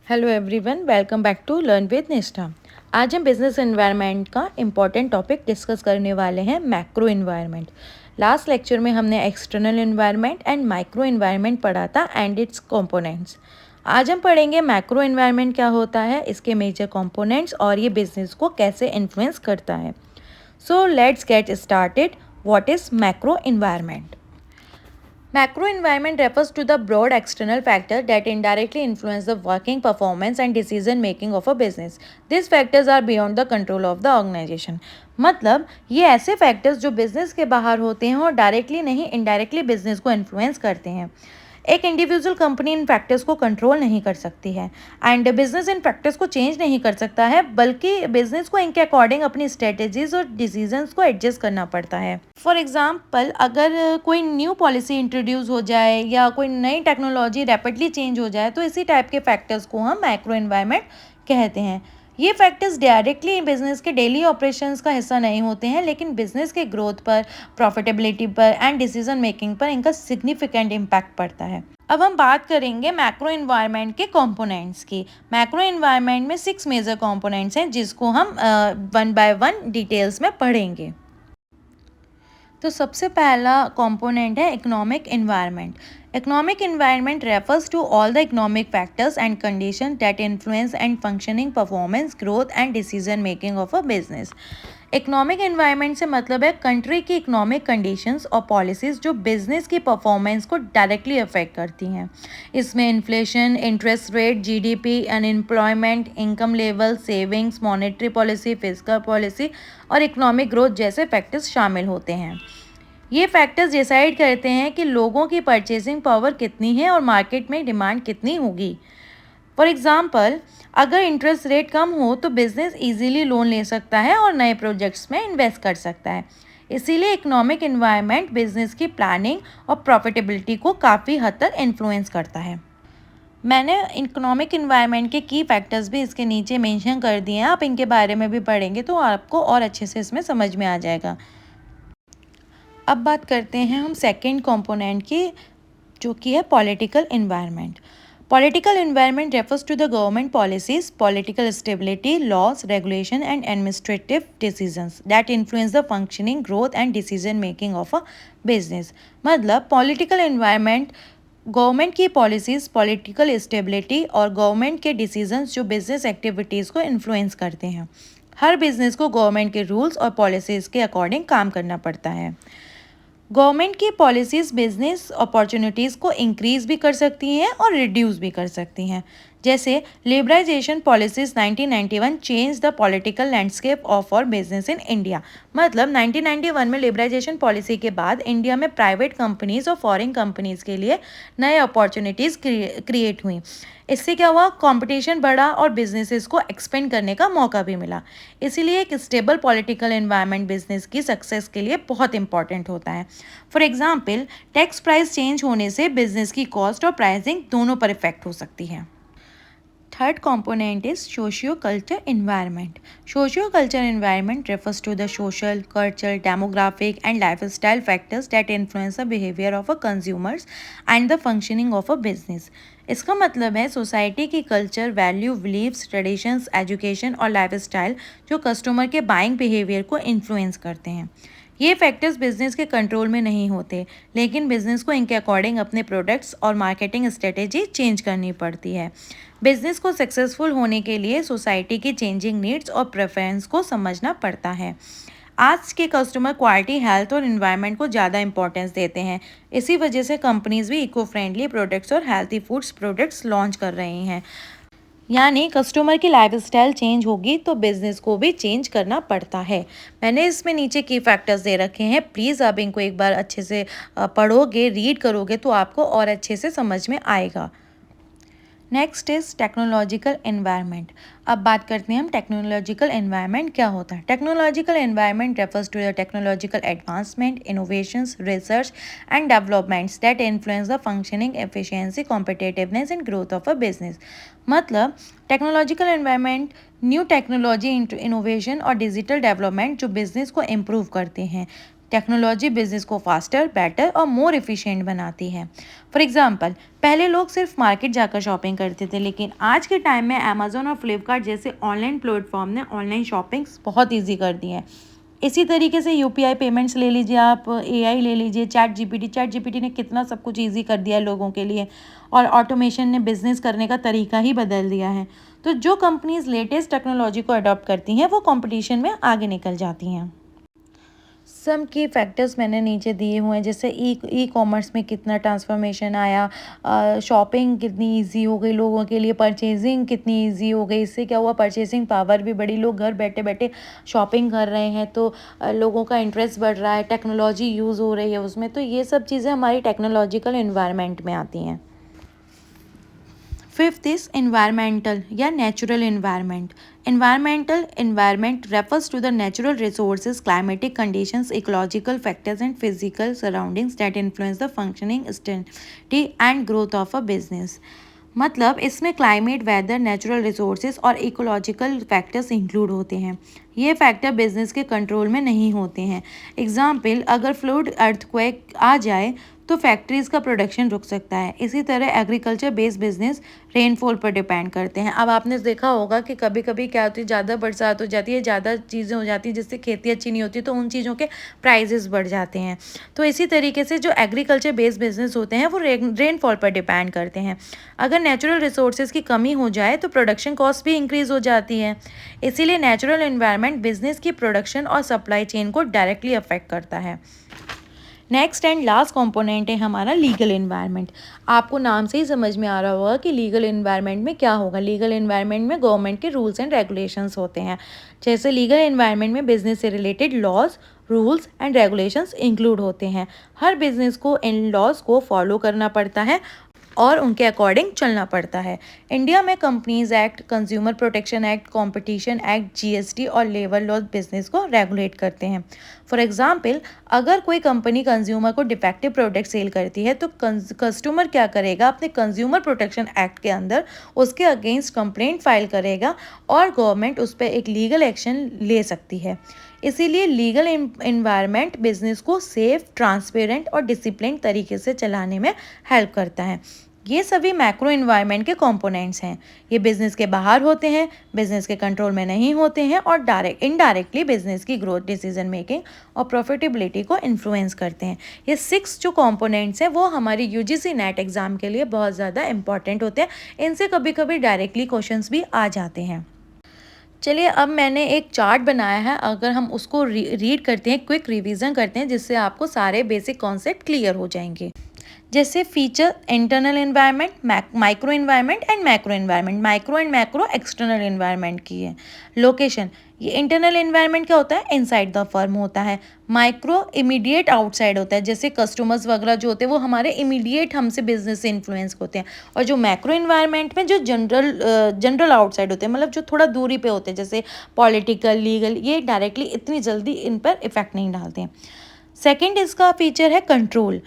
Hello everyone, welcome back to learn with Nishtha. आज हम business environment का इम्पॉर्टेंट टॉपिक डिस्कस करने वाले हैं, मैक्रो एनवायरनमेंट। लास्ट लेक्चर में हमने external environment and micro environment पढ़ा था एंड इट्स कंपोनेंट्स। आज हम पढ़ेंगे मैक्रो एनवायरनमेंट क्या होता है, इसके मेजर कंपोनेंट्स और ये बिजनेस को कैसे इन्फ्लुएंस करता है। So let's get started. What is macro environment? Macro environment refers to the broad external factors that indirectly influence the working performance and decision making of a business. These factors are beyond the control of the organization. मतलब ये ऐसे factors जो business के बाहर होते हैं और directly नहीं इनडायरेक्टली बिजनेस को इन्फ्लुएंस करते हैं। एक इंडिविजुअल कंपनी इन फैक्टर्स को कंट्रोल नहीं कर सकती है एंड बिजनेस इन फैक्टर्स को चेंज नहीं कर सकता है, बल्कि बिजनेस को इनके अकॉर्डिंग अपनी स्ट्रेटेजीज और डिसीजंस को एडजस्ट करना पड़ता है। फॉर एग्जांपल, अगर कोई न्यू पॉलिसी इंट्रोड्यूस हो जाए या कोई नई टेक्नोलॉजी रैपिडली चेंज हो जाए तो इसी टाइप के फैक्टर्स को हम मैक्रो एनवायरनमेंट कहते हैं। ये फैक्टर्स डायरेक्टली बिजनेस के डेली ऑपरेशंस का हिस्सा नहीं होते हैं, लेकिन बिजनेस के ग्रोथ पर, प्रॉफिटेबिलिटी पर एंड डिसीजन मेकिंग पर इनका सिग्निफिकेंट इम्पैक्ट पड़ता है। अब हम बात करेंगे मैक्रो एनवायरनमेंट के कंपोनेंट्स की। मैक्रो एनवायरनमेंट में 6 मेजर कंपोनेंट्स हैं जिसको हम वन बाय वन डिटेल्स में पढ़ेंगे। तो सबसे पहला कंपोनेंट है economic environment. Economic environment refers to all the economic factors and condition that influence and functioning performance, growth and decision making of a business. Economic environment से मतलब है country की इकोनॉमिक कंडीशंस और पॉलिसीज़ जो business की performance को directly affect करती हैं। इसमें inflation, interest rate, GDP, unemployment, income level, savings, monetary policy, fiscal policy और इकोनॉमिक ग्रोथ जैसे फैक्टर्स शामिल होते हैं। ये फैक्टर्स डिसाइड करते हैं कि लोगों की परचेसिंग पावर कितनी है और मार्केट में डिमांड कितनी होगी। फॉर एग्जाम्पल, अगर इंटरेस्ट रेट कम हो तो बिजनेस इजीली लोन ले सकता है और नए प्रोजेक्ट्स में इन्वेस्ट कर सकता है। इसीलिए इकोनॉमिक एनवायरनमेंट बिजनेस की प्लानिंग और प्रॉफिटेबिलिटी को काफ़ी हद तक इन्फ्लुएंस करता है। मैंने इकोनॉमिक एनवायरनमेंट के की फैक्टर्स भी इसके नीचे मेंशन कर दिए हैं, आप इनके बारे में भी पढ़ेंगे तो आपको और अच्छे से इसमें समझ में आ जाएगा। अब बात करते हैं हम सेकंड कंपोनेंट की, जो कि है political environment. Political environment refers to the government policies, political stability, laws, regulation and administrative decisions that influence the functioning, growth and decision making of a business. मतलब पॉलिटिकल एनवायरनमेंट गवर्नमेंट की policies, political stability और government के decisions जो business activities को influence करते हैं। हर business को गवर्नमेंट के रूल्स और पॉलिसीज़ के अकॉर्डिंग काम करना पड़ता है। गवर्नमेंट की पॉलिसीज़ बिजनेस अपॉर्चुनिटीज़ को इंक्रीज़ भी कर सकती हैं और रिड्यूस भी कर सकती हैं। जैसे liberalisation policies 1991 change the political landscape of और बिजनेस इन इंडिया। मतलब 1991 में लिबरलाइजेशन पॉलिसी के बाद इंडिया में प्राइवेट कंपनीज़ और फॉरेन कंपनीज़ के लिए नए अपॉर्चुनिटीज़ क्रिएट हुई। इससे क्या हुआ, कंपटीशन बढ़ा और बिजनेसेस को एक्सपेंड करने का मौका भी मिला। इसीलिए एक स्टेबल पॉलिटिकल एनवायरनमेंट बिजनेस की सक्सेस के लिए बहुत इंपॉर्टेंट होता है। For example, tax price change होने से बिजनेस की कॉस्ट और प्राइसिंग दोनों पर इफेक्ट हो सकती है। Third component is socio-culture environment. Socio-culture environment refers to the social, cultural, demographic and lifestyle factors that influence the behavior of a consumers and the functioning of a business. इसका मतलब है society की culture, value, beliefs, traditions, education और lifestyle जो customer के buying behaviour को influence करते हैं। ये फैक्टर्स बिजनेस के कंट्रोल में नहीं होते, लेकिन बिजनेस को इनके अकॉर्डिंग अपने प्रोडक्ट्स और मार्केटिंग स्ट्रेटेजी चेंज करनी पड़ती है। बिजनेस को सक्सेसफुल होने के लिए सोसाइटी की चेंजिंग नीड्स और प्रेफरेंस को समझना पड़ता है। आज के कस्टमर क्वालिटी, हेल्थ और एनवायरनमेंट को ज़्यादा इंपॉर्टेंस देते हैं। इसी वजह से कंपनीज भी इको फ्रेंडली प्रोडक्ट्स और हेल्थी फूड्स प्रोडक्ट्स लॉन्च कर रही हैं। यानी कस्टमर की लाइफस्टाइल चेंज होगी तो बिजनेस को भी चेंज करना पड़ता है। मैंने इसमें नीचे की फैक्टर्स दे रखे हैं, प्लीज़ आप इनको एक बार अच्छे से पढ़ोगे, रीड करोगे तो आपको और अच्छे से समझ में आएगा। Next is technological environment. अब बात करते हैं हम टेक्नोलॉजिकल एनवायरनमेंट क्या होता है। Technological environment refers to the technological advancement, innovations, research and developments that influence the functioning, efficiency, competitiveness and growth of a business. मतलब technological environment new technology, innovation और डिजिटल डेवलपमेंट जो business को improve करते हैं। Technology business को faster, better और more efficient बनाती है। फॉर एग्जांपल, पहले लोग सिर्फ मार्केट जाकर शॉपिंग करते थे, लेकिन आज के टाइम में अमेजोन और फ्लिपकार्ट जैसे ऑनलाइन प्लेटफॉर्म ने ऑनलाइन शॉपिंग बहुत ईजी कर दी है। इसी तरीके से यूपीआई पेमेंट्स ले लीजिए, आप एआई ले लीजिए, चैट जीपीटी ने कितना सब कुछ ईजी कर दिया है लोगों के लिए, और ऑटोमेशन ने बिजनेस करने का तरीका ही बदल दिया है। तो जो कंपनीज लेटेस्ट टेक्नोलॉजी को अडॉप्ट करती हैं वो कंपटीशन में आगे निकल जाती हैं। सम की फैक्टर्स मैंने नीचे दिए हुए हैं, जैसे ई कॉमर्स में कितना ट्रांसफॉर्मेशन आया, शॉपिंग कितनी इजी हो गई लोगों के लिए, परचेजिंग कितनी इजी हो गई, इससे क्या हुआ, परचेसिंग पावर भी बढ़ी, लोग घर बैठे बैठे शॉपिंग कर रहे हैं, तो लोगों का इंटरेस्ट बढ़ रहा है, टेक्नोलॉजी यूज़ हो रही है उसमें। तो ये सब चीज़ें हमारी टेक्नोलॉजिकल इन्वायरमेंट में आती हैं। फिफ्थ इज environmental या natural environment. Environment refers to the natural resources, climatic conditions, ecological factors and physical surroundings that influence the functioning, stability and growth of a business. मतलब इसमें क्लाइमेट, वेदर, नेचुरल रिसोर्सेज और ecological factors include होते हैं। ये factor business के control में नहीं होते हैं। एग्जाम्पल, अगर फ्लड, अर्थक्वेक आ जाए तो फैक्ट्रीज़ का प्रोडक्शन रुक सकता है। इसी तरह एग्रीकल्चर बेस्ड बिजनेस रेनफॉल पर डिपेंड करते हैं। अब आपने देखा होगा कि कभी कभी क्या होती है, ज़्यादा बरसात हो जाती है, ज़्यादा चीज़ें हो जाती हैं जिससे खेती अच्छी नहीं होती, तो उन चीज़ों के प्राइजेस बढ़ जाते हैं। तो इसी तरीके से जो एग्रीकल्चर बेस्ड बिजनेस होते हैं वो रेनफॉल पर डिपेंड करते हैं। अगर नेचुरल रिसोर्सेज की कमी हो जाए तो प्रोडक्शन कॉस्ट भी इंक्रीज़ हो जाती है। इसीलिए नेचुरल एनवायरनमेंट बिजनेस की प्रोडक्शन और सप्लाई चेन को डायरेक्टली अफेक्ट करता है। नेक्स्ट एंड लास्ट कंपोनेंट है हमारा लीगल एनवायरनमेंट। आपको नाम से ही समझ में आ रहा होगा कि लीगल एनवायरनमेंट में क्या होगा। लीगल एनवायरनमेंट में गवर्नमेंट के रूल्स एंड रेगुलेशंस होते हैं। जैसे लीगल एनवायरनमेंट में बिजनेस से related laws, rules and regulations include होते हैं। हर बिजनेस को इन लॉज को फॉलो करना पड़ता है और उनके अकॉर्डिंग चलना पड़ता है। इंडिया में companies act, consumer protection act, competition act, GST और लेबर लॉज बिजनेस को रेगुलेट करते हैं। फॉर एग्जांपल, अगर कोई कंपनी कंज्यूमर को डिफेक्टिव प्रोडक्ट सेल करती है तो कस्टमर क्या करेगा, अपने कंज्यूमर प्रोटेक्शन एक्ट के अंदर उसके अगेंस्ट कंप्लेंट फाइल करेगा और गवर्नमेंट उस पर एक लीगल एक्शन ले सकती है। इसीलिए लीगल एनवायरनमेंट बिजनेस को सेफ, ट्रांसपेरेंट और डिसिप्लिन तरीके से चलाने में हेल्प करता है। ये सभी मैक्रो एनवायरनमेंट के कंपोनेंट्स हैं। ये बिजनेस के बाहर होते हैं, बिजनेस के कंट्रोल में नहीं होते हैं और इनडायरेक्टली बिजनेस की ग्रोथ, डिसीजन मेकिंग और प्रॉफिटेबिलिटी को इन्फ्लुएंस करते हैं। ये 6 जो कंपोनेंट्स हैं वो हमारी यूजीसी नेट एग्जाम के लिए बहुत ज़्यादा इंपॉर्टेंट होते हैं। इनसे कभी कभी डायरेक्टली क्वेश्चंस भी आ जाते हैं। चलिए, अब मैंने एक चार्ट बनाया है, अगर हम उसको रीड करते हैं, क्विक रिवीजन करते हैं, जिससे आपको सारे बेसिक कॉन्सेप्ट क्लियर हो जाएंगे। जैसे feature, internal environment, micro environment and macro environment. Micro and macro external environment की है। लोकेशन, ये इंटरनल एनवायरनमेंट क्या होता है, इनसाइड द फर्म होता है। माइक्रो इमीडिएट आउटसाइड होता है, जैसे कस्टमर्स वगैरह जो होते हैं वो हमारे इमीडिएट हमसे बिजनेस से इन्फ्लुएंस होते हैं। और जो मैक्रो एनवायरनमेंट में जो जनरल आउटसाइड होते हैं, मतलब जो थोड़ा दूरी पे होते हैं, जैसे पॉलिटिकल, लीगल, ये डायरेक्टली इतनी जल्दी इन पर इफेक्ट नहीं डालते हैं। सेकेंड इसका फीचर है कंट्रोल।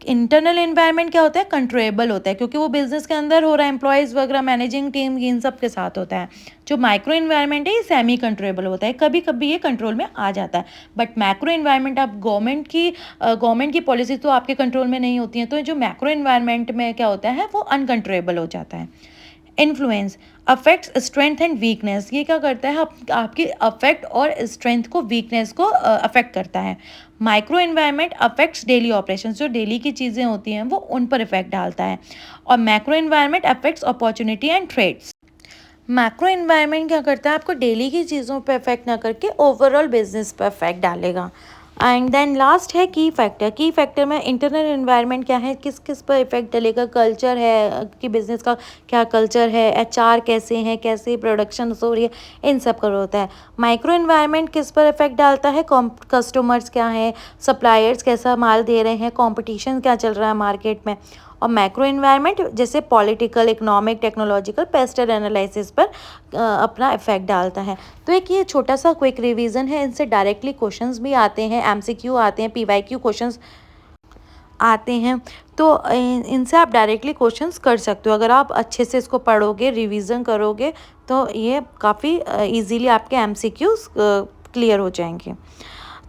इंटरनल एनवायरनमेंट क्या होता है, कंट्रोलेबल होता है, क्योंकि वो बिजनेस के अंदर हो रहा है, एम्प्लॉयज़ वगैरह, मैनेजिंग टीम, इन सब के साथ होता है। जो माइक्रो एनवायरनमेंट है ये सेमी कंट्रोलेबल होता है, कभी कभी ये कंट्रोल में आ जाता है। बट मैक्रो एनवायरनमेंट, आप गवर्नमेंट की पॉलिसी तो आपके कंट्रोल में नहीं होती है, तो जो मैक्रो एनवायरनमेंट में क्या होता है वो अनकंट्रोलेबल हो जाता है। Influence, affects strength and weakness. ये क्या करता है, आपकी अफेक्ट और स्ट्रेंथ को, वीकनेस को अफेक्ट करता है। Micro environment affects daily operations, जो डेली की चीज़ें होती हैं वो उन पर इफेक्ट डालता है। और macro environment affects opportunity and threats. Macro environment क्या करता है, आपको डेली की चीज़ों पर इफेक्ट ना करके ओवरऑल बिजनेस पर इफेक्ट डालेगा। एंड देन लास्ट है की फैक्टर। की फैक्टर में इंटरनल एनवायरनमेंट क्या है, किस किस पर इफेक्ट डालेगा, कल्चर है कि बिजनेस का क्या कल्चर है, एचआर कैसे हैं, कैसे प्रोडक्शन हो रही है, इन सब का होता है। माइक्रो एनवायरनमेंट किस पर इफेक्ट डालता है, कस्टमर्स क्या हैं, सप्लायर्स कैसा माल दे रहे हैं, कॉम्पिटिशन क्या चल रहा है मार्केट में। और मैक्रो एनवायरनमेंट जैसे political, economic, technological, pastel analysis पर अपना इफेक्ट डालता है। तो एक ये छोटा सा क्विक रिवीजन है, इनसे डायरेक्टली क्वेश्चंस भी आते हैं, एमसीक्यू आते हैं, पीवाईक्यू क्वेश्चंस आते हैं। तो इनसे आप डायरेक्टली क्वेश्चंस कर सकते हो। अगर आप अच्छे से इसको पढ़ोगे, रिवीजन करोगे, तो ये काफ़ी इजीली आपके एमसीक्यूज क्लियर हो जाएंगे।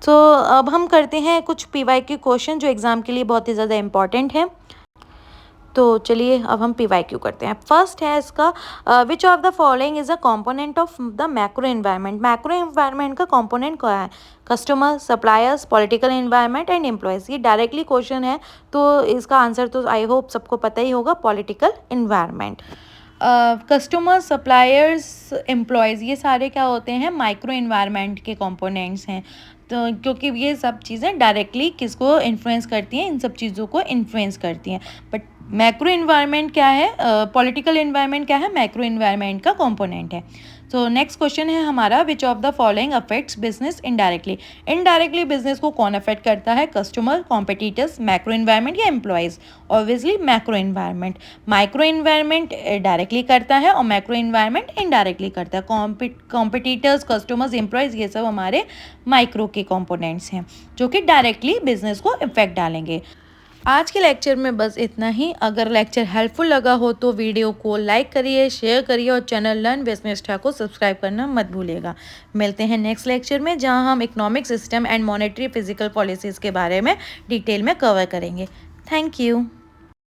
तो अब हम करते हैं कुछ PYQ क्वेश्चन जो एग्ज़ाम के लिए बहुत ही ज़्यादा इम्पॉर्टेंट है। तो चलिए अब हम PYQ करते हैं। फर्स्ट है इसका, which of the following is a component of the macro environment. Macro environment का कंपोनेंट क्या है? Customer, suppliers, political environment and employees. ये डायरेक्टली क्वेश्चन है, तो इसका आंसर तो आई होप सबको पता ही होगा, political environment. Customer, suppliers, employees, ये सारे क्या होते हैं? माइक्रो एनवायरनमेंट के कंपोनेंट्स हैं। तो क्योंकि ये सब चीज़ें डायरेक्टली किसको इन्फ्लुएंस करती हैं? इन सब चीज़ों को इन्फ्लुएंस करती हैं। बट मैक्रो इन्वायरमेंट क्या है? पॉलिटिकल इन्वायरमेंट क्या है? मैक्रो इन्वायरमेंट का कंपोनेंट है। तो नेक्स्ट क्वेश्चन है हमारा, which of the following affects business indirectly. Indirectly business को कौन अफेक्ट करता है? कस्टमर, कॉम्पिटिटर्स, मैक्रो इन्वायरमेंट या employees? Obviously macro environment. Micro environment directly करता है और मैक्रो इन्वायरमेंट इनडायरेक्टली करता है। कॉम्पिटिटर्स, कस्टमर्स, एम्प्लॉयज़, ये सब हमारे माइक्रो के कंपोनेंट्स हैं जो कि डायरेक्टली बिजनेस को इफेक्ट डालेंगे। आज के लेक्चर में बस इतना ही। अगर लेक्चर हेल्पफुल लगा हो तो वीडियो को लाइक करिए, शेयर करिए और चैनल लर्न विद निष्ठा को सब्सक्राइब करना मत भूलिएगा। मिलते हैं नेक्स्ट लेक्चर में, जहां हम economic system and monetary physical policies के बारे में डिटेल में कवर करेंगे। Thank you.